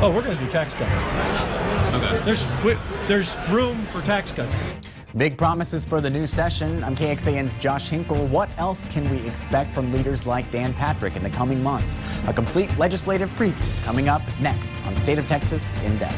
Oh, we're going to do tax cuts. Okay. There's room for tax cuts. Big promises for the new session. I'm KXAN's Josh Hinkle. What else can we expect from leaders like Dan Patrick in the coming months? A complete legislative preview coming up next on State of Texas in Depth.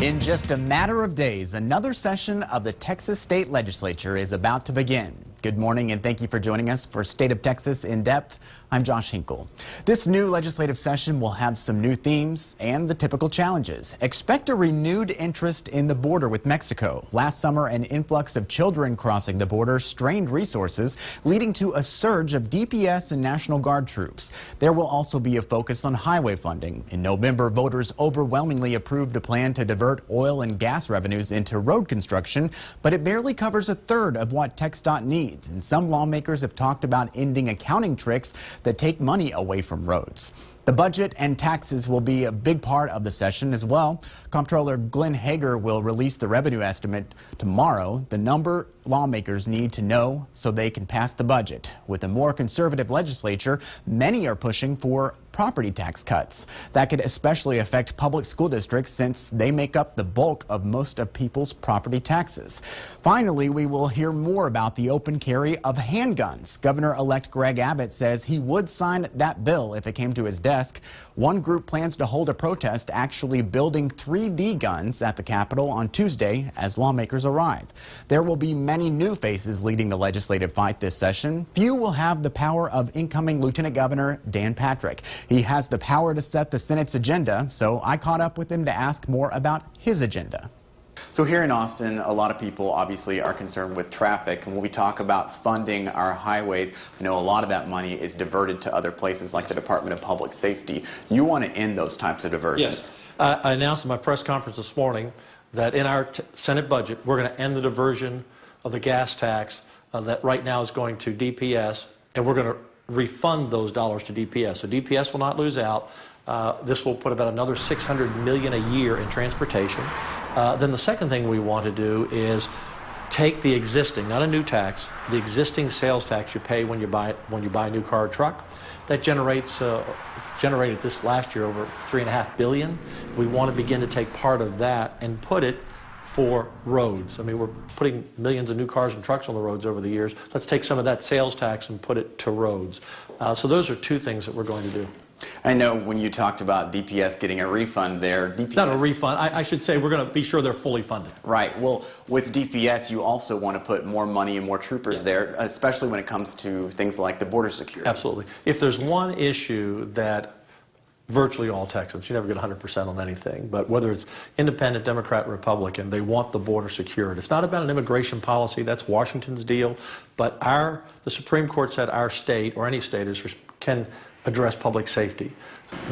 In just a matter of days, another session of the Texas State Legislature is about to begin. Good morning and thank you for joining us for State of Texas in Depth. I'm Josh Hinkle. This new legislative session will have some new themes and the typical challenges. Expect a renewed interest in the border with Mexico. Last summer, an influx of children crossing the border strained resources, leading to a surge of DPS and National Guard troops. There will also be a focus on highway funding. In November, voters overwhelmingly approved a plan to divert oil and gas revenues into road construction, but it barely covers a third of what TxDOT needs. And some lawmakers have talked about ending accounting tricks that take money away from roads. The budget and taxes will be a big part of the session as well. Comptroller Glenn Hager will release the revenue estimate tomorrow, the number lawmakers need to know so they can pass the budget. With a more conservative legislature, many are pushing for property tax cuts. That could especially affect public school districts since they make up the bulk of most of people's property taxes. Finally, we will hear more about the open carry of handguns. Governor-elect Greg Abbott says he would sign that bill if it came to his desk. One group plans to hold a protest actually building 3D guns at the Capitol on Tuesday as lawmakers arrive. There will be many new faces leading the legislative fight this session. Few will have the power of incoming Lieutenant Governor Dan Patrick. He has the power to set the Senate's agenda, so I caught up with him to ask more about his agenda. So here in Austin, a lot of people obviously are concerned with traffic, and when we talk about funding our highways, I know a lot of that money is diverted to other places like the Department of Public Safety. You want to end those types of diversions? Yes. I announced in my press conference this morning that in our Senate budget, we're going to end the diversion of the gas tax that right now is going to DPS, and we're going to refund those dollars to DPS. So DPS will not lose out. This will put about another $600 million a year in transportation. Then the second thing we want to do is take the existing, not a new tax, the existing sales tax you pay when you buy a new car or truck. That generated this last year over $3.5 billion. We want to begin to take part of that and put it for roads. I mean, we're putting millions of new cars and trucks on the roads over the years. Let's take some of that sales tax and put it to roads. So those are two things that we're going to do. I know when you talked about DPS getting a refund there. DPS, not a refund. I should say we're going to be sure they're fully funded. Right. Well, with DPS, you also want to put more money and more troopers there, especially when it comes to things like the border security. Absolutely. If there's one issue that virtually all Texans, you never get 100% on anything, but whether it's independent, Democrat, Republican, they want the border secured. It's not about an immigration policy. That's Washington's deal. But the Supreme Court said our state, or any state, can address public safety.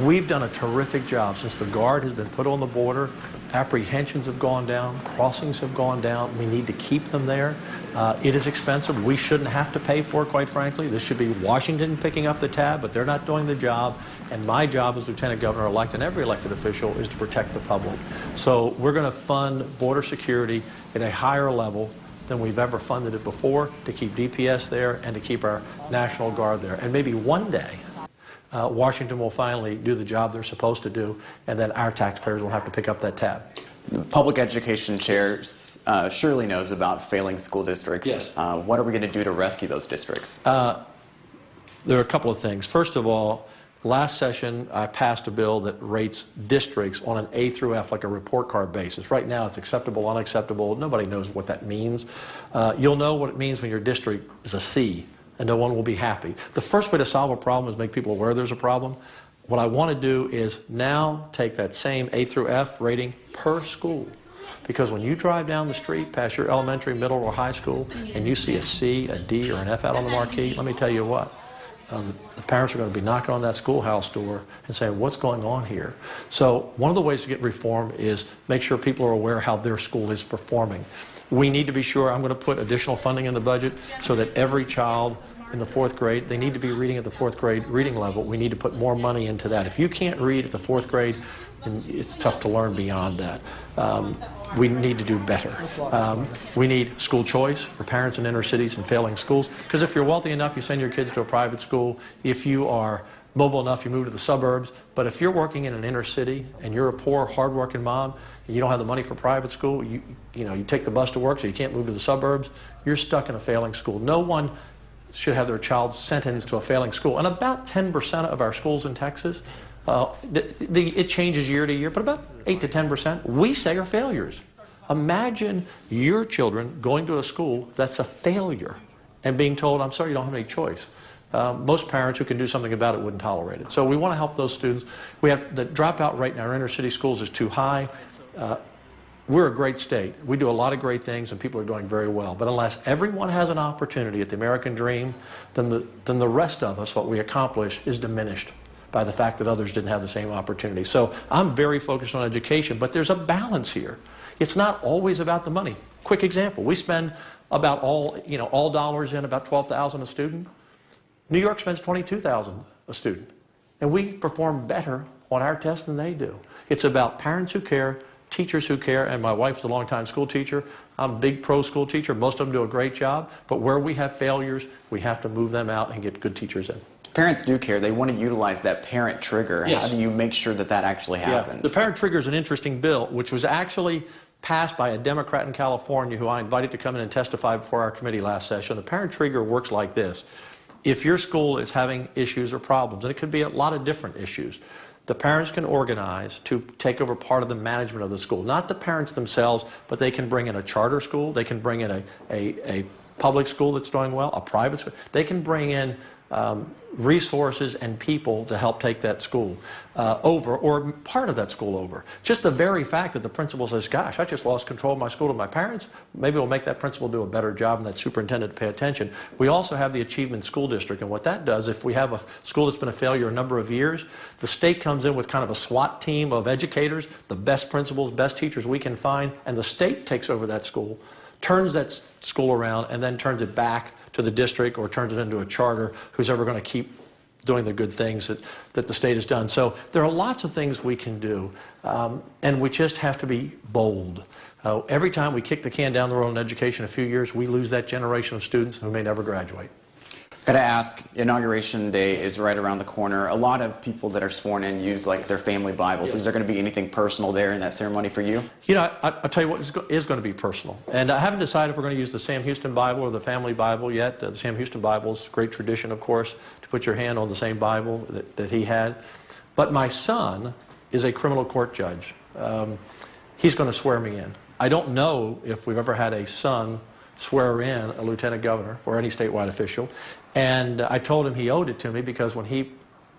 We've done a terrific job since the Guard has been put on the border. Apprehensions have gone down, crossings have gone down. We need to keep them there. It is expensive. We shouldn't have to pay for it, quite frankly. This should be Washington picking up the tab, but they're not doing the job. And my job as Lieutenant Governor-elect and every elected official is to protect the public. So we're going to fund border security at a higher level than we've ever funded it before, to keep DPS there and to keep our National Guard there. And maybe one day, Washington will finally do the job they're supposed to do, and then our taxpayers will have to pick up that tab. The Public Education Chair surely knows about failing school districts. Yes. What are we going to do to rescue those districts? There are a couple of things. First of all, last session I passed a bill that rates districts on an A through F, like a report card basis. Right now it's acceptable, unacceptable. Nobody knows what that means. You'll know what it means when your district is a C, and no one will be happy. The first way to solve a problem is make people aware there's a problem. What I want to do is now take that same A through F rating per school. Because when you drive down the street past your elementary, middle, or high school, and you see a C, a D, or an F out on the marquee, let me tell you what. The parents are going to be knocking on that schoolhouse door and saying, what's going on here? So one of the ways to get reform is make sure people are aware how their school is performing. We need to be sure, I'm going to put additional funding in the budget so that every child in the 4th grade, they need to be reading at the 4th grade reading level. We need to put more money into that. If you can't read at the 4th grade, then it's tough to learn beyond that. We need to do better. We need school choice for parents in inner cities and failing schools, because if you're wealthy enough, you send your kids to a private school. If you are mobile enough, you move to the suburbs. But if you're working in an inner city and you're a poor, hardworking mom, and you don't have the money for private school, you take the bus to work, so you can't move to the suburbs, you're stuck in a failing school. No one should have their child sentenced to a failing school. And about 10% of our schools in Texas, it changes year to year, but about 8 to 10% we say are failures. Imagine your children going to a school that's a failure and being told, I'm sorry, you don't have any choice. Most parents who can do something about it wouldn't tolerate it. So we want to help those students. We have the dropout rate in our inner city schools is too high. We're a great state. We do a lot of great things and people are doing very well. But unless everyone has an opportunity at the American dream, then the rest of us, what we accomplish, is diminished by the fact that others didn't have the same opportunity. So I'm very focused on education, but there's a balance here. It's not always about the money. Quick example, we spend about all dollars in about $12,000 a student. New York spends $22,000 a student. And we perform better on our tests than they do. It's about parents who care, teachers who care, and my wife's a longtime school teacher. I'm a big pro school teacher. Most of them do a great job. But where we have failures, we have to move them out and get good teachers in. Parents do care. They want to utilize that parent trigger. Yes. How do you make sure that that actually happens? Yeah. The parent trigger is an interesting bill, which was actually passed by a Democrat in California who I invited to come in and testify before our committee last session. The parent trigger works like this. If your school is having issues or problems, and it could be a lot of different issues, the parents can organize to take over part of the management of the school. Not the parents themselves, but they can bring in a charter school, they can bring in a public school that's doing well, a private school. They can bring in resources and people to help take that school over, or part of that school over. Just the very fact that the principal says, gosh, I just lost control of my school to my parents, maybe we'll make that principal do a better job and that superintendent pay attention. We also have the Achievement School District, and what that does, if we have a school that's been a failure a number of years, the state comes in with kind of a SWAT team of educators, the best principals, best teachers we can find, and the state takes over that school, turns that school around, and then turns it back to the district or turns it into a charter who's ever going to keep doing the good things that the state has done. So there are lots of things we can do, and we just have to be bold. Every time we kick the can down the road in education a few years, we lose that generation of students who may never graduate. Got to ask, Inauguration Day is right around the corner. A lot of people that are sworn in use like their family Bibles. Yes. Is there going to be anything personal there in that ceremony for you? You know, I'll tell you what is going to be personal. And I haven't decided if we're going to use the Sam Houston Bible or the family Bible yet. The Sam Houston Bible is a great tradition, of course, to put your hand on the same Bible that he had. But my son is a criminal court judge. He's going to swear me in. I don't know if we've ever had a son swear in a lieutenant governor or any statewide official. And I told him he owed it to me because when he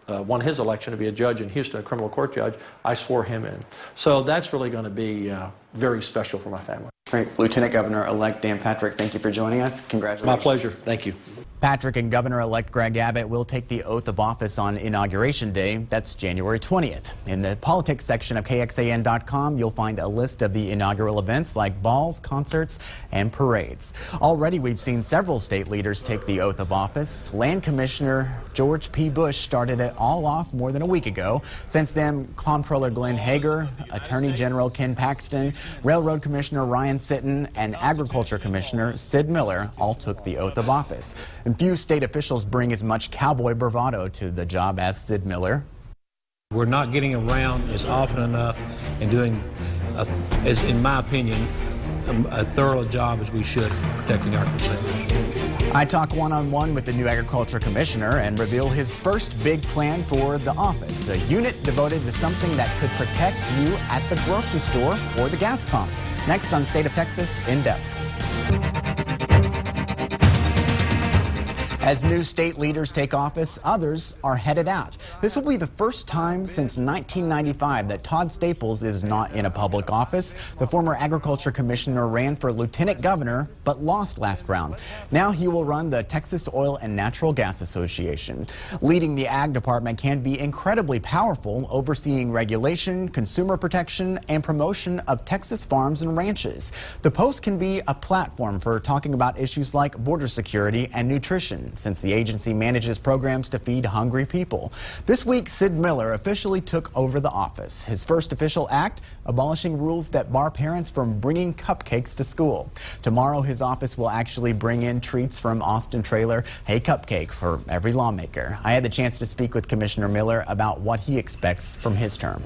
won his election to be a judge in Houston, a criminal court judge, I swore him in. So that's really going to be very special for my family. Great. Lieutenant Governor-elect Dan Patrick, thank you for joining us. Congratulations. My pleasure. Thank you. Patrick and Governor-elect Greg Abbott will take the oath of office on Inauguration Day. That's January 20th. In the politics section of KXAN.com, you'll find a list of the inaugural events like balls, concerts, and parades. Already, we've seen several state leaders take the oath of office. Land Commissioner George P. Bush started it all off more than a week ago. Since then, Comptroller Glenn Hager, Attorney General Ken Paxton, Railroad Commissioner Ryan Sitton, and Agriculture Commissioner Sid Miller all took the oath of office. And few state officials bring as much cowboy bravado to the job as Sid Miller. We're not getting around as often enough and doing, as in my opinion, a thorough job as we should protecting our consumers. I talk one-on-one with the new Agriculture Commissioner and reveal his first big plan for the office, a unit devoted to something that could protect you at the grocery store or the gas pump. Next on State of Texas In Depth. As new state leaders take office, others are headed out. This will be the first time since 1995 that Todd Staples is not in a public office. The former Agriculture Commissioner ran for Lieutenant Governor but lost last round. Now he will run the Texas Oil and Natural Gas Association. Leading the Ag Department can be incredibly powerful, overseeing regulation, consumer protection, and promotion of Texas farms and ranches. The post can be a platform for talking about issues like border security and nutrition. mission since the agency manages programs to feed hungry people. This week, Sid Miller officially took over the office. His first official act, abolishing rules that bar parents from bringing cupcakes to school. Tomorrow, his office will actually bring in treats from Austin Trailer, a cupcake for every lawmaker. I had the chance to speak with Commissioner Miller about what he expects from his term.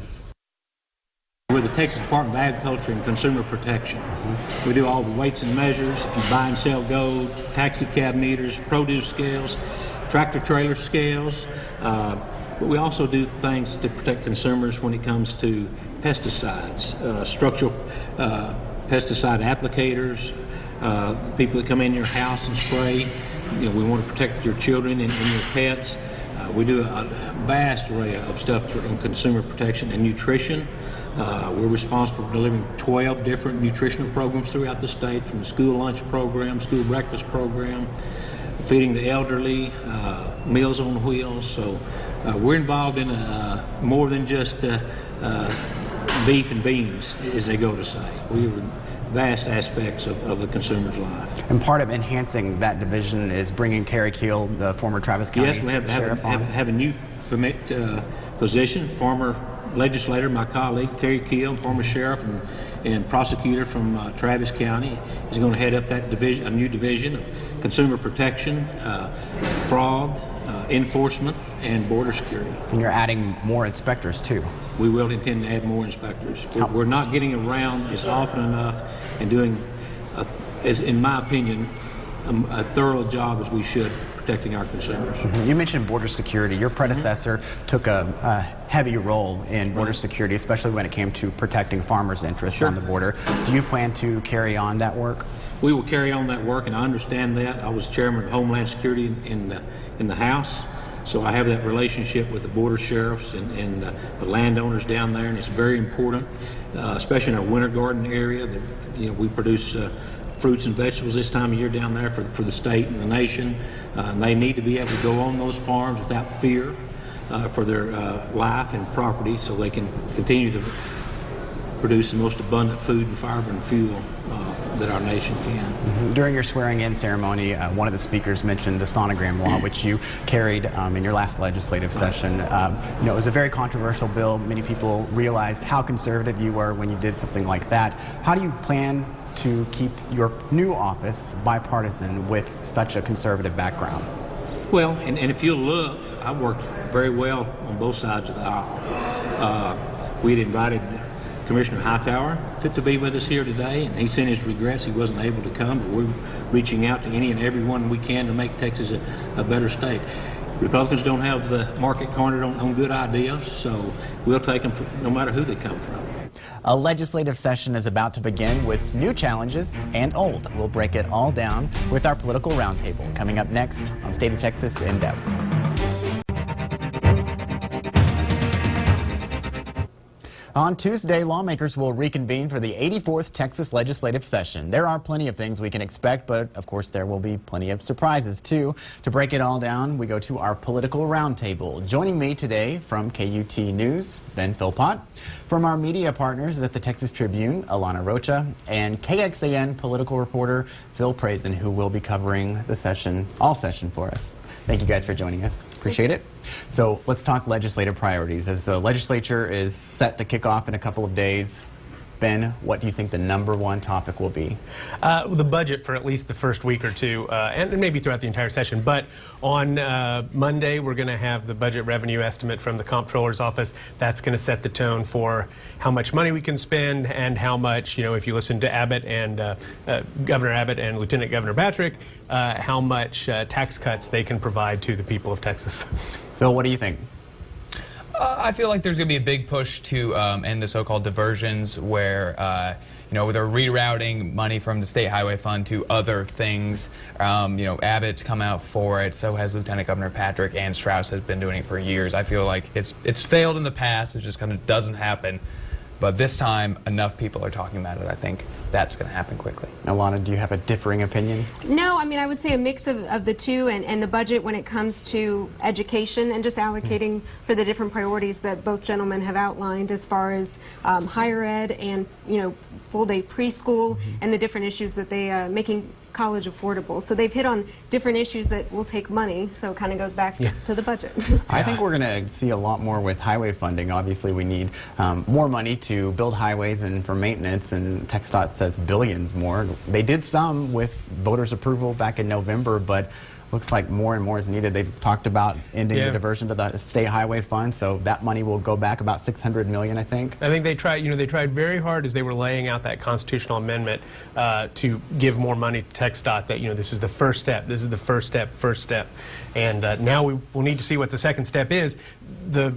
We're the Texas Department of Agriculture and Consumer Protection. We do all the weights and measures. If you buy and sell gold, taxi cab meters, produce scales, tractor trailer scales. But we also do things to protect consumers when it comes to pesticides, structural pesticide applicators, people that come in your house and spray. We want to protect your children and your pets. We do a vast array of stuff in consumer protection and nutrition. We're responsible for delivering 12 different nutritional programs throughout the state, from the school lunch program, school breakfast program, feeding the elderly, Meals on Wheels. So we're involved in more than just beef and beans, as they go to say. We are vast aspects of the consumer's life. And part of enhancing that division is bringing Terry Keel, the former Travis County Yes, we have a new position, former legislator, my colleague, Terry Keel, former sheriff and prosecutor from Travis County, is going to head up that division, a new division of consumer protection, fraud, enforcement, and border security. And you're adding more inspectors too. We will intend to add more inspectors. We're not getting around as often enough and doing, as in my opinion, a thorough job as we should protecting our consumers. You mentioned border security. Your predecessor took a heavy role in border security, especially when it came to protecting farmers' interests on the border. Do you plan to carry on that work? We will carry on that work, and I understand that. I was chairman of Homeland Security in the House, so I have that relationship with the border sheriffs and the landowners down there, and it's very important, especially in our winter garden area. We produce fruits and vegetables this time of year down there for the state and the nation. They need to be able to go on those farms without fear for their life and property, so they can continue to produce the most abundant food and fiber and fuel that our nation can. During your swearing-in ceremony, one of the speakers mentioned the sonogram law, which you carried in your last legislative session. It was a very controversial bill. Many people realized how conservative you were when you did something like that. How do you plan to keep your new office bipartisan with such a conservative background? Well, and if you look, I worked very well on both sides of the aisle. We had invited Commissioner Hightower to be with us here today, and he sent his regrets he wasn't able to come, but we're reaching out to any and everyone we can to make Texas a better state. Republicans don't have the market cornered on good ideas, so we'll take them no matter who they come from. A legislative session is about to begin with new challenges and old. We'll break it all down with our political roundtable coming up next on State of Texas in Depth. On Tuesday, lawmakers will reconvene for the 84th Texas legislative session. There are plenty of things we can expect, but of course there will be plenty of surprises too. To break it all down, we go to our political roundtable. Joining me today from KUT News, Ben Philpott. From our media partners at the Texas Tribune, Alana Rocha, and KXAN political reporter Phil Prazen, who will be covering the session, all session for us. Thank you guys for joining us. Appreciate it. So let's talk legislative priorities. As the legislature is set to kick off in a couple of days, Ben, what do you think the #1 topic will be? The budget for at least the first week or two, and maybe throughout the entire session. But on Monday, we're going to have the budget revenue estimate from the Comptroller's office. That's going to set the tone for how much money we can spend and how much, if you listen to Abbott and Governor Abbott and Lieutenant Governor Patrick, how much tax cuts they can provide to the people of Texas. Phil, what do you think? I feel like there's going to be a big push to end the so-called diversions where, they're rerouting money from the State Highway Fund to other things. Abbott's come out for it, so has Lieutenant Governor Patrick, and Strauss has been doing it for years. I feel like it's failed in the past. It just kind of doesn't happen. But this time, enough people are talking about it. I think that's going to happen quickly. Alana, do you have a differing opinion? No, I would say a mix of the two, and the budget when it comes to education and just allocating for the different priorities that both gentlemen have outlined as far as higher ed and, full-day preschool and the different issues that they making college affordable. So they've hit on different issues that will take money, so it kind of goes back to the budget. I think we're going to see a lot more with highway funding. Obviously, we need more money to build highways and for maintenance, and TxDOT says billions more. They did some with voters' approval back in November, but looks like more and more is needed. They've talked about ending the diversion to the state highway fund, so that money will go back about $600 million, I think. I think they tried, they tried very hard as they were laying out that constitutional amendment to give more money to TxDOT, that, this is the first step, this is the first step. And now we will need to see what the second step is. The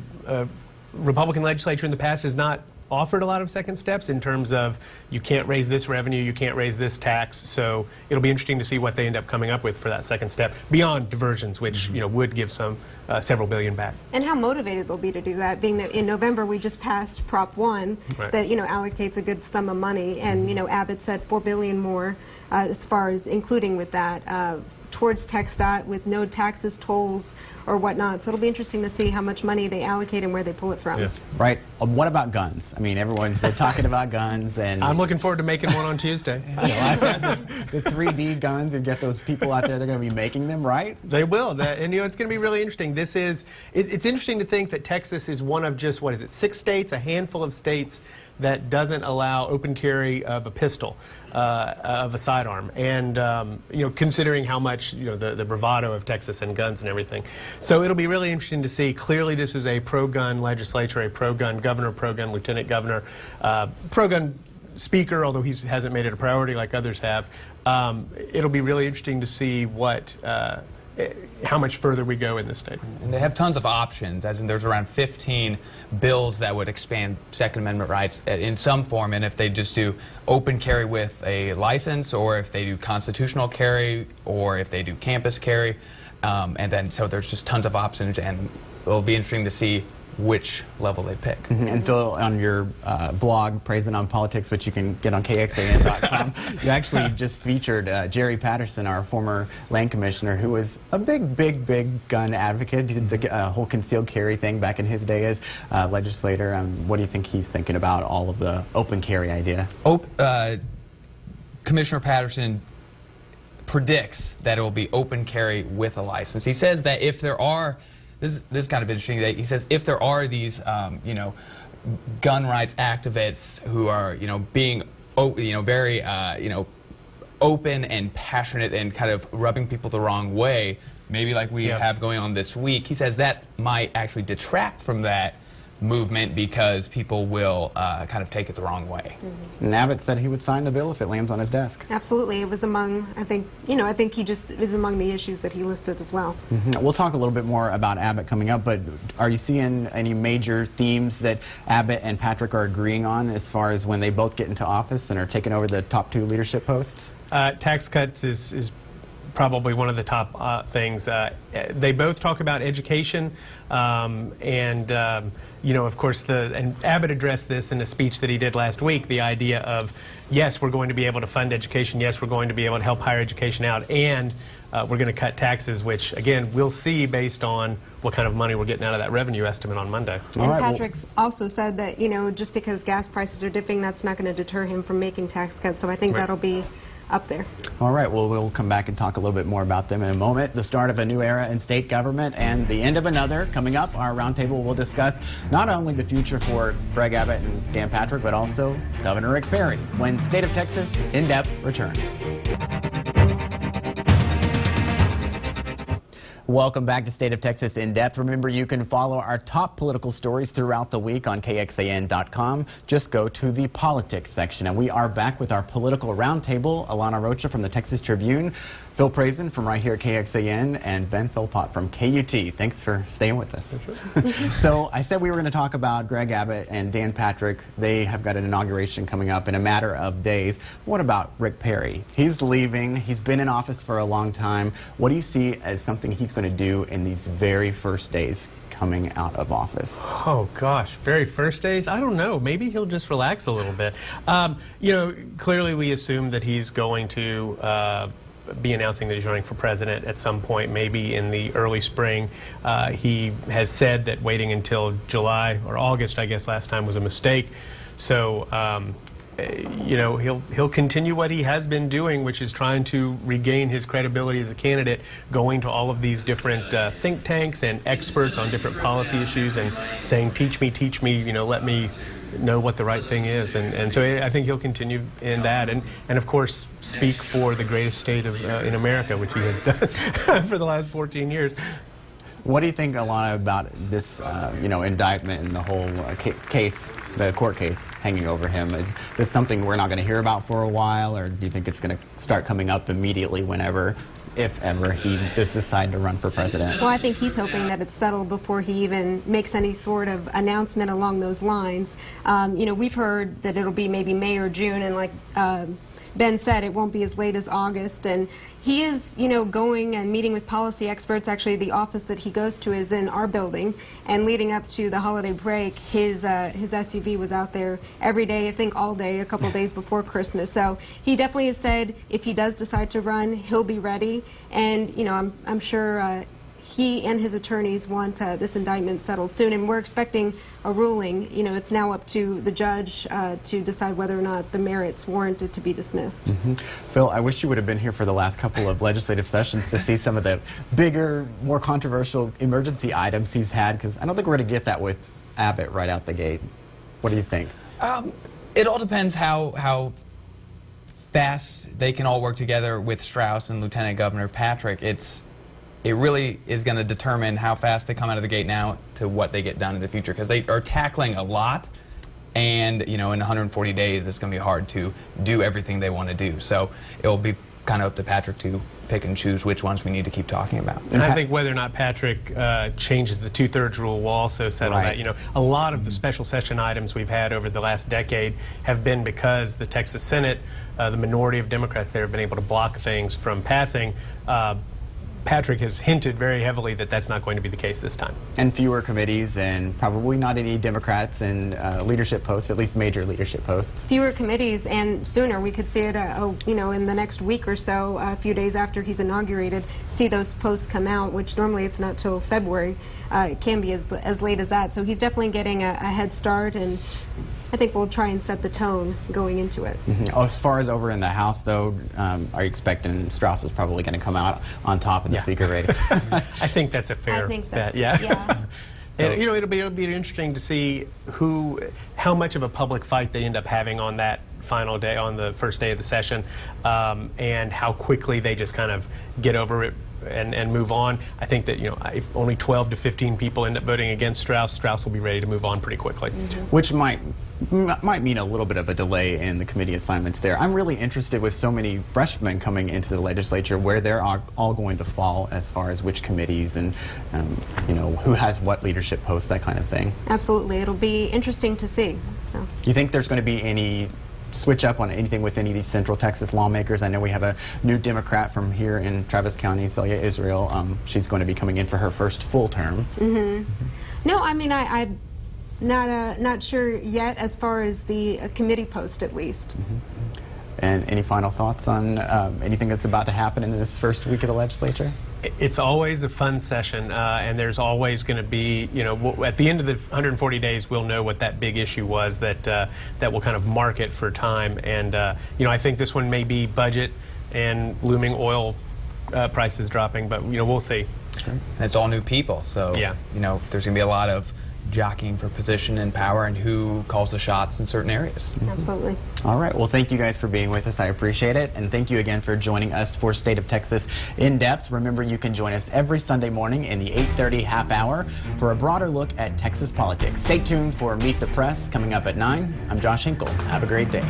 Republican legislature in the past has not offered a lot of second steps in terms of you can't raise this revenue, you can't raise this tax, so it'll be interesting to see what they end up coming up with for that second step beyond diversions, which would give some several billion back. And how motivated they'll be to do that, being that in November we just passed Prop 1 that allocates a good sum of money, and Abbott said $4 billion more as far as including with that towards TxDOT with no taxes, tolls, or whatnot. So it'll be interesting to see how much money they allocate and where they pull it from. Yeah. Right. What about guns? I mean, everyone's been talking about guns, and I'm looking forward to making one on Tuesday. The 3D guns, and get those people out there, they're going to be making them, right? They will. And it's going to be really interesting. It's interesting to think that Texas is one of just, 6 states, a handful of states that doesn't allow open carry of a pistol, of a sidearm. And, considering how much, the bravado of Texas and guns and everything. So it'll be really interesting to see. Clearly, this is a pro-gun legislature, a pro-gun governor, pro-gun lieutenant governor, pro-gun speaker, although he hasn't made it a priority like others have. It'll be really interesting to see how much further we go in this state. And they have tons of options, as in there's around 15 bills that would expand Second Amendment rights in some form, and if they just do open carry with a license, or if they do constitutional carry, or if they do campus carry, and then so there's just tons of options, and it'll be interesting to see which level they pick. And Phil, on your blog, Praising on Politics, which you can get on KXAN.com, you actually just featured Jerry Patterson, our former land commissioner, who was a big gun advocate. He did the whole concealed carry thing back in his day as legislator. What do you think he's thinking about all of the open carry idea? Commissioner Patterson predicts that it will be open carry with a license. He says that if there are This is kind of interesting. He says if there are these, gun rights activists who are, being, very, open and passionate and kind of rubbing people the wrong way, maybe like we have going on this week, he says that might actually detract from that movement because people will kind of take it the wrong way. And Abbott said he would sign the bill if it lands on his desk. Absolutely. It was among, I think he just is among the issues that he listed as well. We'll talk a little bit more about Abbott coming up, but are you seeing any major themes that Abbott and Patrick are agreeing on as far as when they both get into office and are taking over the top 2 leadership posts? Tax cuts is probably one of the top things. They both talk about education, and of course, and Abbott addressed this in a speech that he did last week, the idea of, yes, we're going to be able to fund education, yes, we're going to be able to help higher education out, and we're going to cut taxes, which, again, we'll see based on what kind of money we're getting out of that revenue estimate on Monday. And Patrick's also said that, just because gas prices are dipping, that's not going to deter him from making tax cuts, so I think that'll be up there. All right, well, we'll come back and talk a little bit more about them in a moment. The start of a new era in state government and the end of another. Coming up, our roundtable will discuss not only the future for Greg Abbott and Dan Patrick, but also Governor Rick Perry when State of Texas In Depth returns. Welcome back to State of Texas In Depth. Remember, you can follow our top political stories throughout the week on KXAN.com. Just go to the politics section. And we are back with our political roundtable. Alana Rocha from the Texas Tribune, Phil Prazen from right here at KXAN, and Ben Philpott from KUT. Thanks for staying with us. So I said we were going to talk about Greg Abbott and Dan Patrick. They have got an inauguration coming up in a matter of days. What about Rick Perry? He's leaving. He's been in office for a long time. What do you see as something he's going to do in these very first days coming out of office? Oh gosh, very first days? I don't know. Maybe he'll just relax a little bit. Clearly we assume that he's going to be announcing that he's running for president at some point, maybe in the early spring. He has said that waiting until July or August, I guess last time, was a mistake. So you know, he'll continue what he has been doing, which is trying to regain his credibility as a candidate, going to all of these different think tanks and experts on different policy issues and saying, teach me, you know, let me know what the right thing is. And so I think he'll continue in that. And of course, speak for the greatest state of, in America, which he has done for the last 14 years. What do you think, Alana, about this, you know, indictment and the whole case, the court case hanging over him? Is this something we're not going to hear about for a while, or do you think it's going to start coming up immediately whenever, if ever, he does decide to run for president? Well, I think he's hoping that it's settled before he even makes any sort of announcement along those lines. You know, we've heard that it'll be maybe May or June, and like Ben said, it won't be as late as August. And he is, you know, going and meeting with policy experts. Actually, the office that he goes to is in our building. And leading up to the holiday break, his SUV was out there every day, I think all day, a couple days before Christmas. So he definitely has said if he does decide to run, he'll be ready. And, you know, I'm sure he and his attorneys want this indictment settled soon, and we're expecting a ruling. You know, it's now up to the judge to decide whether or not the merits warranted to be dismissed. Phil, I wish you would have been here for the last couple of legislative sessions to see some of the bigger, more controversial emergency items he's had, because I don't think we're going to get that with Abbott right out the gate. What do you think? It all depends how fast they can all work together with Strauss and Lieutenant Governor Patrick. It really is going to determine how fast they come out of the gate now to what they get done in the future, because they are tackling a lot, and you know, in 140 days it's going to be hard to do everything they want to do. So it will be kind of up to Patrick to pick and choose which ones we need to keep talking about. And I think whether or not Patrick changes the 2/3 rule will also settle that. You know, a lot of the special session items we've had over the last decade have been because the Texas Senate, the minority of Democrats there, have been able to block things from passing. Patrick has hinted very heavily that that's not going to be the case this time. And fewer committees, and probably not any Democrats in leadership posts, at least major leadership posts. Fewer committees, and sooner. We could see it, you know, in the next week or so, a few days after he's inaugurated, see those posts come out, which normally it's not till February. It can be as late as that. So he's definitely getting a head start, and I think we'll try and set the tone going into it. As far as over in the House, though, are you expecting Strauss is probably going to come out on top in the speaker race? I think that's a fair bet. Yeah. So, and, you know, it'll be interesting to see how much of a public fight they end up having on that final day, on the first day of the session, and how quickly they just kind of get over it and move on. I think that, you know, if only 12 to 15 people end up voting against Strauss, Strauss will be ready to move on pretty quickly. Which might mean a little bit of a delay in the committee assignments there. I'm really interested, with so many freshmen coming into the legislature, where they're all going to fall as far as which committees and you know, who has what leadership posts, that kind of thing. Absolutely. It'll be interesting to see. So. Do you think there's going to be any switch up on anything with any of these Central Texas lawmakers? I know we have a new Democrat from here in Travis County, Celia Israel. She's going to be coming in for her first full term. No, I mean, I'm not sure yet as far as the committee post, at least. And any final thoughts on anything that's about to happen in this first week of the legislature? It's always a fun session, and there's always going to be, you know, at the end of the 140 days, we'll know what that big issue was that will kind of mark it for time. And, you know, I think this one may be budget and looming oil prices dropping, but, you know, we'll see. And it's all new people, so, yeah, you know, there's going to be a lot of jockeying for position and power and who calls the shots in certain areas. Absolutely. All right. Well, thank you guys for being with us. I appreciate it. And thank you again for joining us for State of Texas In Depth. Remember, you can join us every Sunday morning in the 8:30 half hour for a broader look at Texas politics. Stay tuned for Meet the Press coming up at 9. I'm Josh Hinkle. Have a great day.